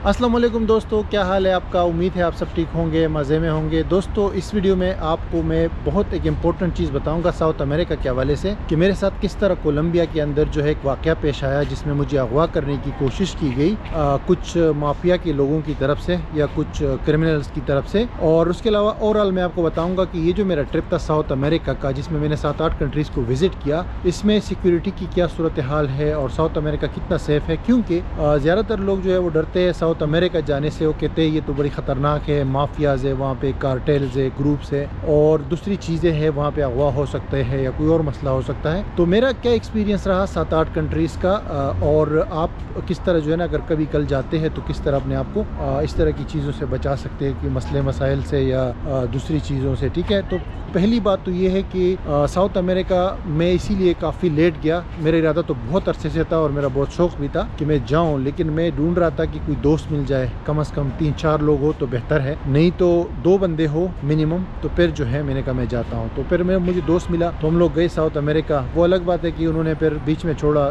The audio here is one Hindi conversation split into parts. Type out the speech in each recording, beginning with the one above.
अस्सलाम वालेकुम दोस्तों, क्या हाल है आपका। उम्मीद है आप सब ठीक होंगे, मज़े में होंगे। दोस्तों इस वीडियो में आपको मैं बहुत एक इम्पोर्टेंट चीज़ बताऊंगा साउथ अमेरिका के हवाले से कि मेरे साथ किस तरह कोलंबिया के अंदर जो है एक वाक़या पेश आया जिसमें मुझे अगवा करने की कोशिश की गई कुछ माफिया के लोगों की तरफ से या कुछ क्रिमिनल्स की तरफ से। और उसके अलावा ओवरऑल मैं आपको बताऊँगा कि ये जो मेरा ट्रिप था साउथ अमेरिका का, जिसमें मैंने 7-8 कंट्रीज़ को विज़िट किया, इसमें सिक्योरिटी की क्या सूरत हाल है और साउथ अमेरिका कितना सेफ़ है। क्योंकि ज़्यादातर लोग जो है वो डरते हैं साउथ अमेरिका जाने से। वो कहते हैं ये तो बड़ी ख़तरनाक है, माफियाज़ है वहाँ पे, कार्टेल्स है, ग्रुप्स है और दूसरी चीज़ें हैं, वहाँ पे अगवा हो सकते हैं या कोई और मसला हो सकता है। तो मेरा क्या एक्सपीरियंस रहा 7-8 कंट्रीज़ का और आप किस तरह जो है ना अगर कभी कल जाते हैं तो किस तरह अपने आप को इस तरह की चीज़ों से बचा सकते हैं कि मसले मसाइल से या दूसरी चीज़ों से। ठीक है, तो पहली बात तो ये है कि साउथ अमेरिका में इसीलिए काफ़ी लेट गया। मेरा इरादा तो बहुत अरसे से था और मेरा बहुत शौक़ भी था कि मैं जाऊं, लेकिन मैं ढूंढ रहा था कि कोई दोस्त मिल जाए, कम से कम 3-4 लोग हो तो बेहतर है, नहीं तो 2 बंदे हो मिनिमम, तो फिर जो है मैंने कहा मैं जाता हूं। तो फिर मुझे दोस्त मिला तो हम लोग गए साउथ अमेरिका। वो अलग बात है कि उन्होंने फिर बीच में छोड़ा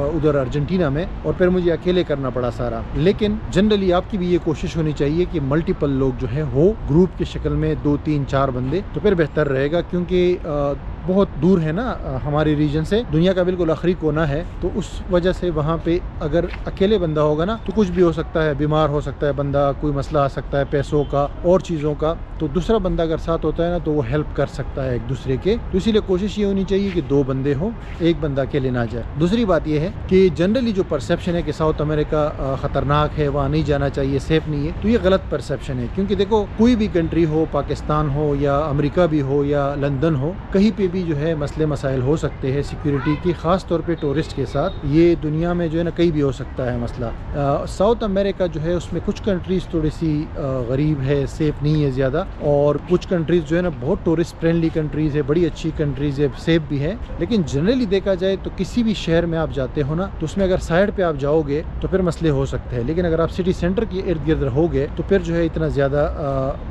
उधर अर्जेंटीना में और फिर मुझे अकेले करना पड़ा सारा। लेकिन जनरली आपकी भी ये कोशिश होनी चाहिए कि मल्टीपल लोग जो है हो ग्रुप की शक्ल में, 2-3-4 बंदे, तो फिर बेहतर रहेगा। क्योंकि बहुत दूर है ना हमारे रीजन से, दुनिया का बिल्कुल आखिरी कोना है, तो उस वजह से वहाँ पे अगर अकेले बंदा होगा ना तो कुछ भी हो सकता है, बीमार हो सकता है बंदा, कोई मसला आ सकता है पैसों का और चीज़ों का। तो दूसरा बंदा अगर साथ होता है ना तो वो हेल्प कर सकता है एक दूसरे के। तो इसीलिए कोशिश ये होनी चाहिए कि 2 बंदे हो, एक बंदा अकेले ना जाए। दूसरी बात ये है कि जनरली जो परसेप्शन है कि साउथ अमेरिका ख़तरनाक है, वहाँ नहीं जाना चाहिए, सेफ नहीं है, तो ये गलत परसेप्शन है। क्योंकि देखो कोई भी कंट्री हो, पाकिस्तान हो या अमेरिका भी हो या लंदन हो, कहीं पे भी जो है मसले मसाइल हो सकते हैं सिक्योरिटी की, ख़ास तौर पे टूरिस्ट के साथ। ये दुनिया में जो है ना कहीं भी हो सकता है मसला। साउथ अमेरिका जो है उसमें कुछ कंट्रीज़ थोड़ी सी गरीब है, सेफ़ नहीं है ज़्यादा, और कुछ कंट्रीज़ जो है ना बहुत टूरिस्ट फ्रेंडली कंट्रीज़ है, बड़ी अच्छी कंट्रीज़ है, सेफ़ भी है। लेकिन जनरली देखा जाए तो किसी भी शहर में आप जाते हो ना तो उसमें अगर साइड पर आप जाओगे तो फिर मसले हो सकते हैं, लेकिन अगर आप सिटी सेंटर के इर्द गिर्द रहोगे तो फिर जो है इतना ज़्यादा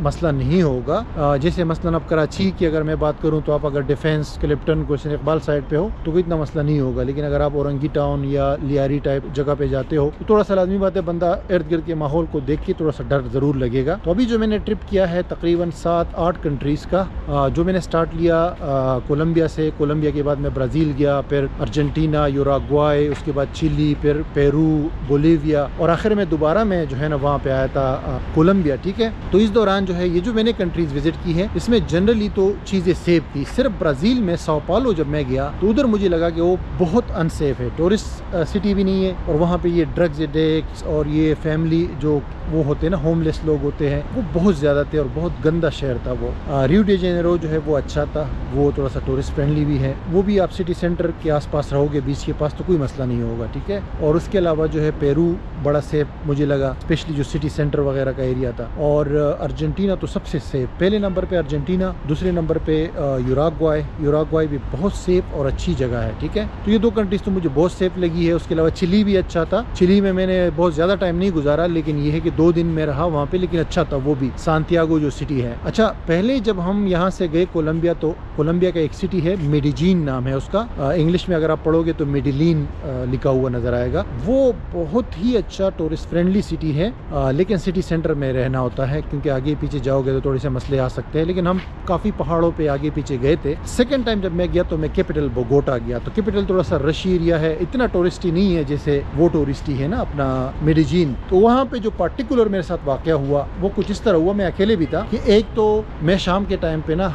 मसला नहीं होगा। जैसे मसलन अब कराची की अगर मैं बात करूँ तो आप अगर डिफेंस, क्लिफ्टन, गुलशन इकबाल साइड पे हो तो कोई इतना मसला नहीं होगा। लेकिन अगर आप औरंगी टाउन या लियारी टाइप जगह पे जाते हो तो थोड़ा सा लाजमी बात है, बंदा इर्द गिर्द के माहौल को देख के थोड़ा सा डर ज़रूर लगेगा। तो अभी जो मैंने ट्रिप किया है तकरीबन 7-8 कंट्रीज़ का, जो मैंने स्टार्ट लिया कोलंबिया से। कोलंबिया के बाद मैं ब्राज़ील गया, फिर अर्जेंटीना, यूरुग्वाई, उसके बाद चिली, फिर पेरू, बोलीविया और आखिर में दोबारा मैं जो है ना वहाँ पे आया था कोलंबिया। ठीक है, तो इस दौरान जो है ये जो मैंने कंट्रीज़ विजिट की है इसमें जनरली तो चीज़ें सेफ थी। सिर्फ ब्राज़ील में साओ पाउलो जब मैं गया तो उधर मुझे लगा कि वो बहुत अनसेफ है, टूरिस्ट सिटी भी नहीं है और वहाँ पे ये ड्रग्स एडिक्ट्स और ये फैमिली जो वो होते हैं ना, होमलेस लोग होते हैं, वो बहुत ज़्यादा थे और बहुत गंदा शहर था वो। रियो डी जेनेरो जो है वो अच्छा था, वो थोड़ा सा टूरिस्ट फ्रेंडली भी है, वो भी आप सिटी सेंटर के आसपास रहोगे, बीच के पास, तो कोई मसला नहीं होगा। ठीक है, और उसके अलावा जो है पेरू बड़ा सेफ मुझे लगा, स्पेशली जो सिटी सेंटर वगैरह का एरिया था। और अर्जेंटीना तो सबसे सेफ, पहले नंबर पे अर्जेंटीना, दूसरे नंबर पे यूरुग्वाई भी बहुत सेफ और अच्छी जगह है। ठीक है, तो ये 2 कंट्रीज तो मुझे बहुत सेफ लगी है। उसके अलावा चिली भी अच्छा था, चिली में मैंने बहुत ज़्यादा टाइम नहीं गुजारा, लेकिन ये है कि 2 दिन में रहा वहाँ पे, लेकिन अच्छा था वो भी, सांतियागो जो सिटी है। अच्छा, पहले जब हम यहाँ से गए कोलंबिया तो कोलंबिया का एक सिटी है, मेडिजीन नाम है उसका, इंग्लिश में अगर आप पढ़ोगे तो मेडिलीन लिखा हुआ नजर आएगा। वो बहुत ही अच्छा टूरिस्ट फ्रेंडली सिटी है, लेकिन सिटी सेंटर में रहना होता है क्योंकि आगे पीछे जाओगे तो थोड़े से मसले आ सकते हैं। लेकिन हम काफ़ी पहाड़ों पे आगे पीछे गए थे। सेकंड टाइम जब मैं गया तो मैं कैपिटल बोगोटा गया, तो कैपिटल थोड़ा सा रश एरिया है, इतना टूरिस्टी नहीं है जैसे वो टूरिस्टी है ना अपना मेडिजीन। तो वहाँ पे जो पार्टिकुलर मेरे साथ वाकया हुआ वो कुछ इस तरह हुआ, मैं अकेले भी था कि एक तो मैं शाम के टाइम पे ना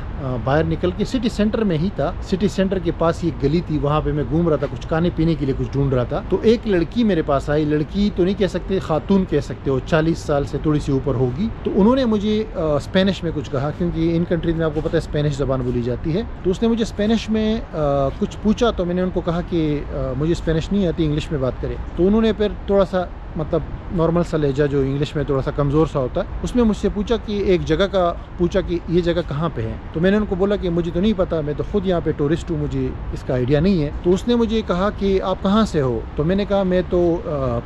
बाहर निकल के सिटी सेंटर में ही था, सिटी सेंटर के पास ये गली थी, वहाँ पे मैं घूम रहा था, कुछ खाने पीने के लिए कुछ ढूंढ रहा था। तो एक लड़की मेरे पास आई, लड़की तो नहीं कह सकते, खातून कह सकते हो, 40 साल से थोड़ी सी ऊपर होगी। तो उन्होंने मुझे स्पेनिश में कुछ कहा, क्योंकि इन कंट्रीज में आपको पता है स्पेनिश ज़बान बोली जाती है। तो उसने मुझे स्पेनिश में कुछ पूछा, तो मैंने उनको कहा कि मुझे स्पेनिश नहीं आती, इंग्लिश में बात करें। तो उन्होंने फिर थोड़ा सा मतलब नॉर्मल सा लहजा जो इंग्लिश में थोड़ा सा कमज़ोर सा होता है, उसमें मुझसे पूछा कि एक जगह का पूछा कि ये जगह कहाँ पे है। तो मैंने उनको बोला कि मुझे तो नहीं पता, मैं तो खुद यहाँ पे टूरिस्ट हूँ, मुझे इसका आइडिया नहीं है। तो उसने मुझे कहा कि आप कहाँ से हो। तो मैंने कहा मैं तो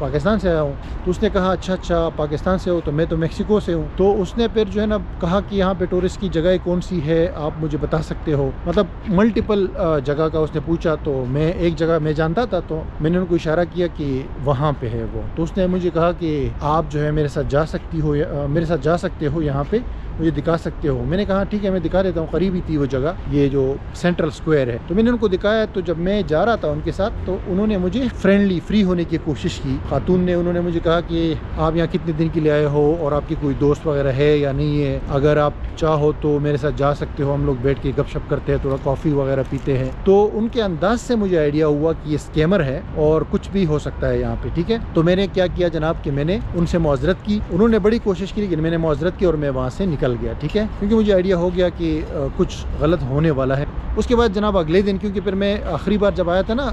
पाकिस्तान से आया हूँ। तो उसने कहा अच्छा पाकिस्तान से हो, तो मैं तो मेक्सिको से हूँ। तो उसने फिर जो है ना कहा कि यहाँ पे टूरिस्ट की जगह कौन सी है, आप मुझे बता सकते हो। मतलब मल्टीपल जगह का उसने पूछा। तो मैं एक जगह मैं जानता था, तो मैंने उनको इशारा किया कि वहाँ पे है वो। तो उसने उसने मुझे कहा कि आप जो है मेरे साथ जा सकते हो यहाँ पे, मुझे दिखा सकते हो। मैंने कहा ठीक है मैं दिखा देता हूँ। करीबी थी वो जगह, ये जो सेंट्रल स्क्वायर है। तो मैंने उनको दिखाया। तो जब मैं जा रहा था उनके साथ तो उन्होंने मुझे फ्री होने की कोशिश की। खातून ने, उन्होंने मुझे कहा कि आप यहाँ कितने दिन के लिए आए हो और आपकी कोई दोस्त वगैरह है या नहीं है, अगर आप चाहो तो मेरे साथ जा सकते हो, हम लोग बैठ के गपशप करते हैं, थोड़ा कॉफ़ी वगैरह पीते हैं। तो उनके अंदाज से मुझे आइडिया हुआ कि ये स्कैमर है और कुछ भी हो सकता है यहाँ पे, ठीक है। तो मैंने क्या किया जनाब कि मैंने उनसे मुआज़रत की। उन्होंने बड़ी कोशिश की लेकिन मैंने मुआज़रत की और मैं वहाँ से निकल गया, ठीक है, क्योंकि मुझे आइडिया हो गया कि कुछ गलत होने वाला है। उसके बाद जनाब अगले दिन, क्योंकि फिर मैं आखिरी बार जब आया था ना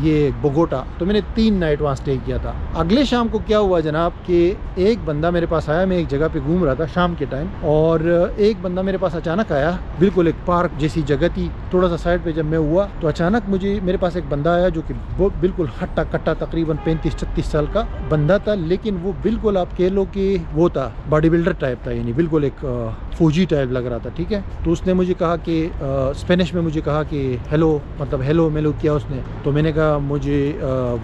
ये बोगोटा, तो मैंने 3 नाइट वहाँ स्टे किया था। अगले शाम को क्या हुआ जनाब कि एक बंदा मेरे पास आया। मैं एक जगह पे घूम रहा था शाम के टाइम और एक बंदा मेरे पास अचानक आया। बिल्कुल एक पार्क जैसी जगह थी, थोड़ा सा साइड पे जब मैं हुआ तो अचानक मेरे पास एक बंदा आया जो कि बिल्कुल हट्टा कट्टा, तकरीबन 35-36 साल का बंदा था। लेकिन वो बिल्कुल आप कह लो कि वो था बॉडी बिल्डर टाइप था, यानी बिल्कुल एक फौजी टाइप लग रहा था, ठीक है। तो उसने मुझे कहा कि स्पेनिश में मुझे कहा कि हेलो, मतलब हेलो मेलो किया उसने। तो मैंने कहा मुझे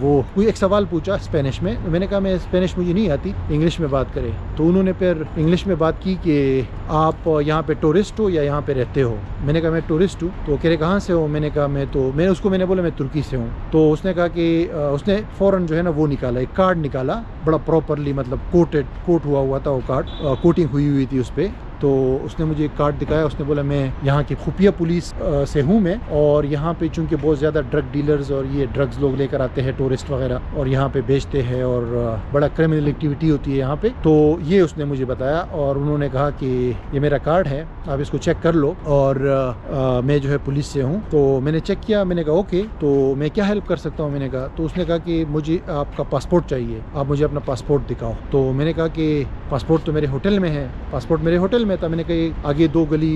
वो कोई एक सवाल पूछा स्पेनिश में। तो मैंने कहा मैं स्पेनिश मुझे नहीं आती, इंग्लिश में बात करें। तो उन्होंने फिर इंग्लिश में बात की कि आप यहाँ पे टूरिस्ट हो या यहाँ पे रहते हो। मैंने कहा मैं टूरिस्ट हूँ। तो कह रहे कहाँ से हो। मैंने कहा मैंने बोला मैं तुर्की से हूँ। तो उसने कहा कि उसने फ़ौरन जो है ना वो निकाला, एक कार्ड निकाला, बड़ा प्रॉपरली, मतलब कोट हुआ था वो कार्ड, कोटिंग हुई थी उस पर। तो उसने मुझे एक कार्ड दिखाया। उसने बोला मैं यहाँ की खुफिया पुलिस से हूँ मैं, और यहाँ पे चूँकि बहुत ज़्यादा ड्रग डीलर्स और ये ड्रग्स लोग लेकर आते हैं, टूरिस्ट वगैरह, और यहाँ पे बेचते हैं और बड़ा क्रिमिनल एक्टिविटी होती है यहाँ पे। तो ये उसने मुझे बताया और उन्होंने कहा कि ये मेरा कार्ड है, आप इसको चेक कर लो, और मैं जो है पुलिस से हूँ। तो मैंने चेक किया। मैंने कहा ओके, तो मैं क्या हेल्प कर सकता हूँ। मैंने कहा, तो उसने कहा कि मुझे आपका पासपोर्ट चाहिए, आप मुझे अपना पासपोर्ट दिखाओ। तो मैंने कहा कि पासपोर्ट तो मेरे होटल में है। पासपोर्ट मेरे होटल में था। मैंने कहा आगे 2 गली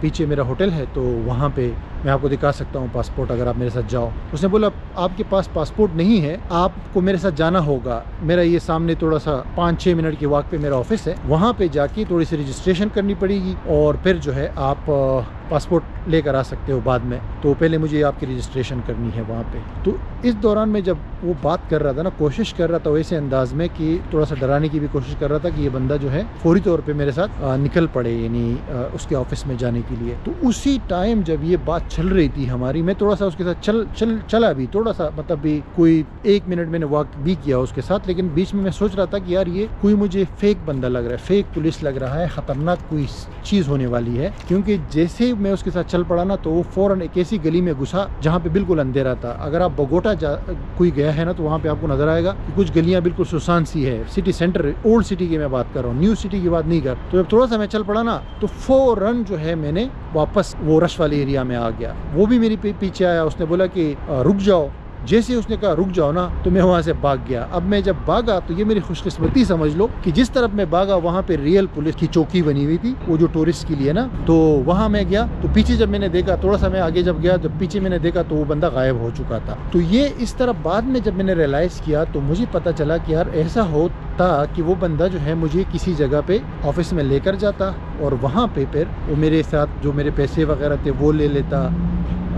पीछे मेरा होटल है, तो वहाँ पे मैं आपको दिखा सकता हूँ पासपोर्ट, अगर आप मेरे साथ जाओ। उसने बोला आपके पास पासपोर्ट नहीं है, आपको मेरे साथ जाना होगा। मेरा ये सामने थोड़ा सा 5-6 मिनट के वॉक पे मेरा ऑफिस है, वहाँ पे जाके थोड़ी सी रजिस्ट्रेशन करनी पड़ेगी और फिर जो है आप पासपोर्ट लेकर आ सकते हो बाद में। तो पहले मुझे आपकी रजिस्ट्रेशन करनी है वहाँ पे। तो इस दौरान में जब वो बात कर रहा था ना, कोशिश कर रहा था वैसे अंदाज में कि थोड़ा सा डराने की भी कोशिश कर रहा था कि ये बंदा जो है फौरी तौर पे मेरे साथ निकल पड़े, यानी उसके ऑफिस में जाने के लिए। तो उसी टाइम जब ये बात चल रही थी हमारी, मैं थोड़ा सा उसके साथ चला भी, थोड़ा सा मतलब भी कोई 1 मिनट मैंने वॉक भी किया उसके साथ। लेकिन बीच में मैं सोच रहा था कि यार ये कोई मुझे फेक बंदा लग रहा है, फेक पुलिस लग रहा है, खतरनाक कोई चीज़ होने वाली है। क्योंकि जैसे मैं उसके साथ चल पड़ा ना, तो वो फौरन एक ऐसी गली में घुसा जहाँ पे बिल्कुल अंधेरा था। अगर आप बोगोटा कोई गया है ना, तो वहाँ पे आपको नजर आएगा कि कुछ गलियाँ बिल्कुल सुनसान सी है। सिटी सेंटर, ओल्ड सिटी की मैं बात कर रहा हूँ, न्यू सिटी की बात नहीं कर। तो जब थोड़ा सा मैं चल पड़ा ना, तो फौरन जो है मैंने वापस वो रश वाले एरिया में आ गया। वो भी मेरे पीछे आया। उसने बोला कि रुक जाओ। जैसे उसने कहा रुक जाओ ना, तो मैं वहाँ से भाग गया। अब मैं जब भागा तो ये मेरी खुशकिस्मती समझ लो कि जिस तरफ मैं भागा वहाँ पे रियल पुलिस की चौकी बनी हुई थी, वो जो टूरिस्ट के लिए ना। तो वहाँ मैं गया, तो पीछे जब मैंने देखा, थोड़ा सा मैं आगे जब गया, जब पीछे मैंने देखा तो वो बंदा गायब हो चुका था। तो ये इस तरफ बाद में जब मैंने रियलाइज़ किया तो मुझे पता चला कि यार ऐसा होता कि वो बंदा जो है मुझे किसी जगह पे ऑफिस में लेकर जाता और वहाँ पे फिर वो मेरे साथ जो मेरे पैसे वगैरह थे वो ले लेता,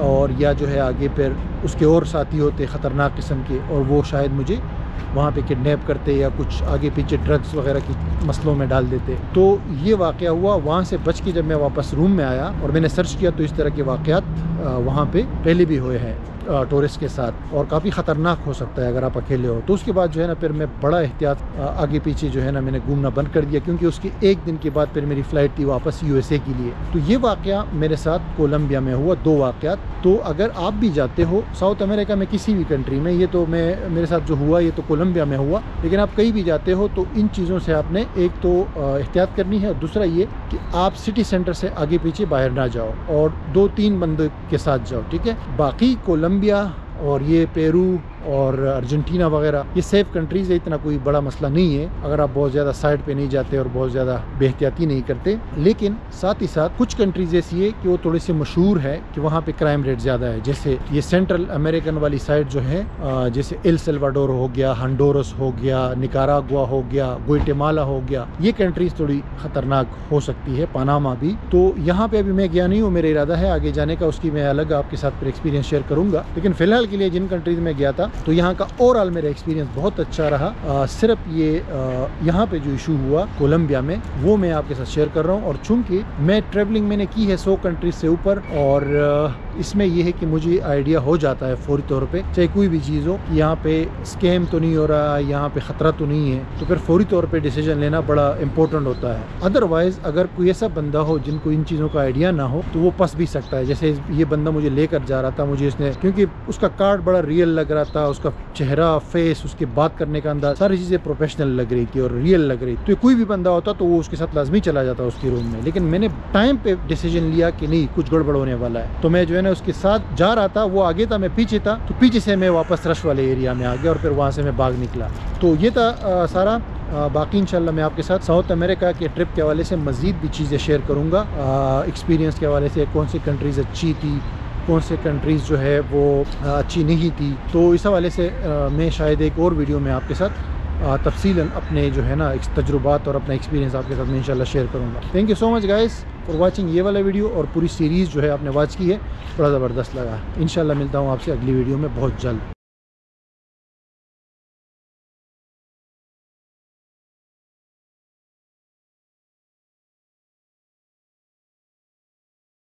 और या जो है आगे फिर उसके और साथी होते ख़तरनाक किस्म के, और वो शायद मुझे वहाँ पे किडनैप करते या कुछ आगे पीछे ड्रग्स वगैरह की मसलों में डाल देते। तो ये वाक़या हुआ। वहाँ से बच के जब मैं वापस रूम में आया और मैंने सर्च किया तो इस तरह के वाक़यात वहाँ पे पहले भी हुए हैं टूरिस्ट के साथ, और काफ़ी ख़तरनाक हो सकता है अगर आप अकेले हो। तो उसके बाद जो है ना फिर मैं बड़ा एहतियात आगे पीछे जो है ना मैंने घूमना बंद कर दिया, क्योंकि उसके 1 दिन के बाद फिर मेरी फ़्लाइट थी वापस USA के लिए। तो ये वाक़या मेरे साथ कोलंबिया में हुआ, 2 वाक़यात। तो अगर आप भी जाते हो साउथ अमेरिका में किसी भी कंट्री में, ये तो मेरे साथ जो हुआ ये तो कोलंबिया में हुआ, लेकिन आप कहीं भी जाते हो तो इन चीज़ों से आपने एक तो एहतियात करनी है, और दूसरा ये कि आप सिटी सेंटर से आगे पीछे बाहर ना जाओ और 2-3 बंदों के साथ जाओ, ठीक है। बाकी कोलंबिया और ये पेरू और अर्जेंटीना वगैरह ये सेफ कंट्रीज़ है, इतना कोई बड़ा मसला नहीं है अगर आप बहुत ज़्यादा साइड पे नहीं जाते और बहुत ज़्यादा बेहतियाती नहीं करते। लेकिन साथ ही साथ कुछ कंट्रीज़ ऐसी है कि वो थोड़ी सी मशहूर है कि वहाँ पे क्राइम रेट ज़्यादा है। जैसे ये सेंट्रल अमेरिकन वाली साइड जो है, जैसे एल सल्वाडोर हो गया, हंडोरस हो गया, निकारागुआ हो गया, ग्वाटेमाला हो गया, ये कंट्रीज़ थोड़ी ख़तरनाक हो सकती है, पनामा भी। तो यहाँ पे अभी मैं गया नहीं हूँ, मेरा इरादा है आगे जाने का, उसकी मैं अलग आपके साथ फिर एक्सपीरियंस शेयर करूँगा। लेकिन फ़िलहाल के लिए जिन कंट्रीज़ में गया था तो यहाँ का ओवरऑल मेरा एक्सपीरियंस बहुत अच्छा रहा। सिर्फ ये यहाँ पे जो इशू हुआ कोलंबिया में वो मैं आपके साथ शेयर कर रहा हूँ। और चूंकि मैं ट्रेवलिंग मैंने की है 100 कंट्रीज से ऊपर, और इसमें यह है कि मुझे आइडिया हो जाता है फौरी तौर पे, चाहे कोई भी चीज़ हो, यहाँ पे स्कैम तो नहीं हो रहा, यहाँ पे ख़तरा तो नहीं है, तो फिर फौरी तौर पे डिसीजन लेना बड़ा इंपॉर्टेंट होता है। अदरवाइज़ अगर कोई ऐसा बंदा हो जिनको इन चीज़ों का आइडिया ना हो तो वो फंस भी सकता है। जैसे ये बंदा मुझे लेकर जा रहा था, मुझे इसने, क्योंकि उसका कार्ड बड़ा रियल लग रहा था, उसका चेहरा, फेस, उसके बात करने का अंदाज, सारी चीज़ें प्रोफेशनल लग रही थी और रियल लग रही थी, तो कोई भी बंदा होता तो वो उसके साथ लाजमी चला जाता उसके रूम में। लेकिन मैंने टाइम पे डिसीजन लिया कि नहीं, कुछ गड़बड़ होने वाला है, तो मैं जो है ना उसके साथ जा रहा था, वो आगे था, मैं पीछे था, तो पीछे से मैं वापस रश वाले एरिया में आ गया और फिर वहाँ से मैं भाग निकला। तो ये था सारा। बाकी इंशाल्लाह मैं आपके साथ साउथ अमेरिका के ट्रिप के हवाले से मज़ीद भी चीज़ें शेयर करूँगा, एक्सपीरियंस के हवाले से, कौन सी कंट्रीज़ अच्छी थी, कौन से कंट्रीज़ जो है वो अच्छी नहीं थी। तो इस हवाले से मैं शायद एक और वीडियो में आपके साथ तफसीलन अपने जो है ना तजुर्बात और अपना एक्सपीरियंस आपके साथ मैं इंशाल्लाह शेयर करूँगा। Thank you so much guys for watching ये वाला वीडियो, और पूरी सीरीज़ जो है आपने वॉच की है, बड़ा ज़बरदस्त लगा। इंशाल्लाह मिलता हूँ आपसे अगली वीडियो में बहुत जल्द।